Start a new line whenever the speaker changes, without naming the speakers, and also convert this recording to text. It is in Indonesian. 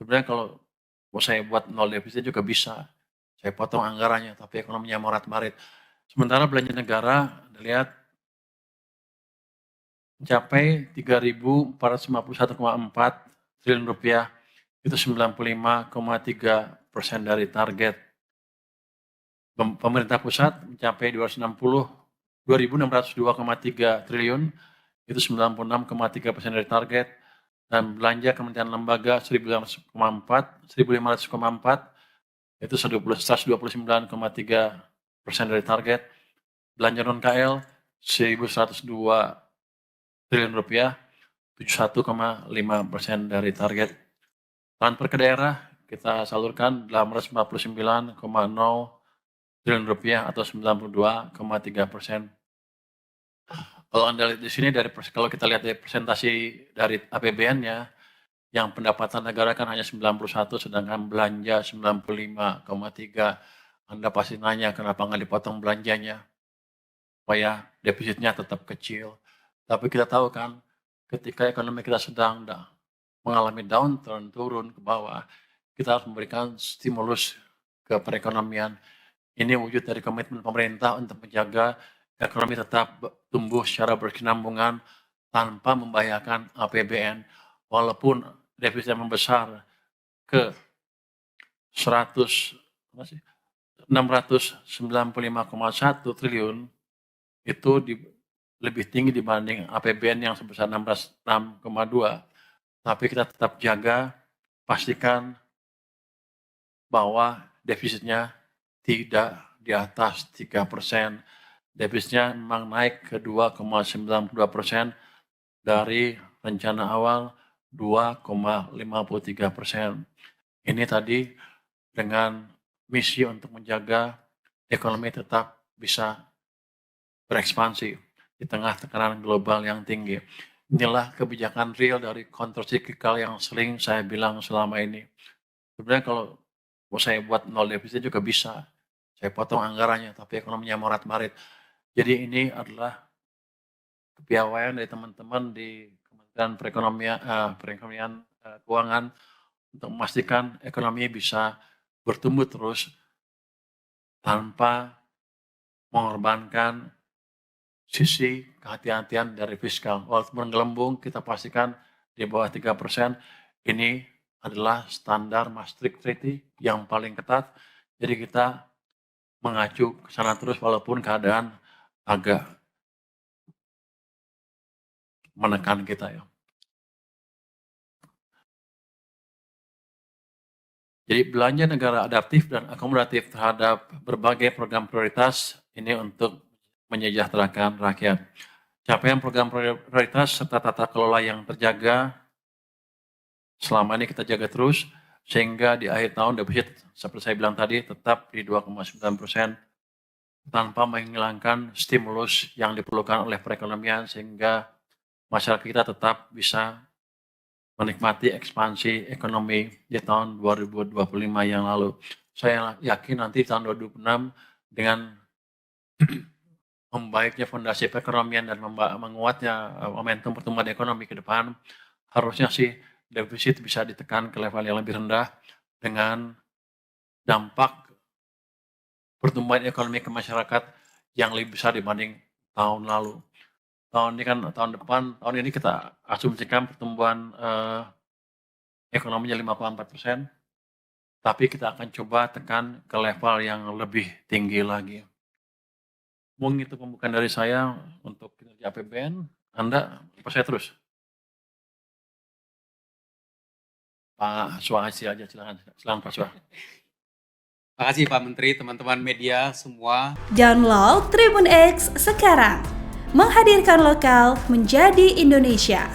Sebenarnya kalau mau saya buat nol defisit juga bisa. Saya potong anggarannya, tapi ekonominya morat-marit. Sementara belanja negara, lihat mencapai 3.451,4 triliun rupiah, itu 95,3% dari target. Pemerintah pusat mencapai 2.602,3 triliun, itu 96,3% dari target. Dan belanja kementerian lembaga 1.500,4, itu 129,3% dari target. Belanja non-KL 1.102 triliun rupiah, 71,5% dari target. Transfer ke daerah kita salurkan 849,0 triliun rupiah atau 92,3%. Kalau Anda lihat di sini kalau kita lihat dari presentasi dari APBN-nya, yang pendapatan negara kan hanya 91, sedangkan belanja 95,3. Anda pasti nanya kenapa nggak dipotong belanjanya, supaya defisitnya tetap kecil. Tapi kita tahu kan, ketika ekonomi kita sedang mengalami downturn, turun ke bawah, kita harus memberikan stimulus ke perekonomian. Ini wujud dari komitmen pemerintah untuk menjaga ekonomi tetap tumbuh secara berkesinambungan tanpa membahayakan APBN. Walaupun defisit membesar ke 695,1 triliun, itu lebih tinggi dibanding APBN yang sebesar 606,2. Tapi kita tetap jaga, pastikan bahwa defisitnya tidak di atas 3%. Defisitnya memang naik ke 2,92% dari rencana awal 2,53%. Ini tadi dengan misi untuk menjaga ekonomi tetap bisa berekspansi di tengah tekanan global yang tinggi. Inilah kebijakan real dari countercyclical yang sering saya bilang selama ini. Sebenarnya kalau mau saya buat nol defisit juga bisa. Saya potong anggarannya, tapi ekonominya morat-marit. Jadi ini adalah kepiawaian dari teman-teman di Kementerian Perekonomian Keuangan untuk memastikan ekonomi bisa bertumbuh terus tanpa mengorbankan sisi kehati-hatian dari fiskal. Walaupun gelembung, kita pastikan di bawah 3%. Ini adalah standar Maastricht Treaty yang paling ketat. Jadi kita mengacu ke sana terus walaupun keadaan agak menekan kita ya. Jadi belanja negara adaptif dan akomodatif terhadap berbagai program prioritas ini untuk menyejahterakan rakyat. Capaian program prioritas serta tata kelola yang terjaga selama ini kita jaga terus sehingga di akhir tahun defisit seperti saya bilang tadi tetap di 2,9% tanpa menghilangkan stimulus yang diperlukan oleh perekonomian sehingga masyarakat kita tetap bisa menikmati ekspansi ekonomi di tahun 2025 yang lalu. Saya yakin nanti tahun 2026 dengan membaiknya fondasi perekonomian dan menguatnya momentum pertumbuhan ekonomi ke depan, harusnya sih defisit bisa ditekan ke level yang lebih rendah dengan dampak pertumbuhan ekonomi ke masyarakat yang lebih besar dibanding tahun lalu. Tahun ini kita asumsikan pertumbuhan ekonominya 5,4%, tapi kita akan coba tekan ke level yang lebih tinggi lagi. Mungkin itu pembukaan dari saya untuk kinerja APBN. Anda, apa saya terus? Pak Swahasi aja, silakan Pak Swah.
Terima kasih Pak Menteri, teman-teman media semua.
Download Tribun X sekarang, menghadirkan lokal menjadi Indonesia.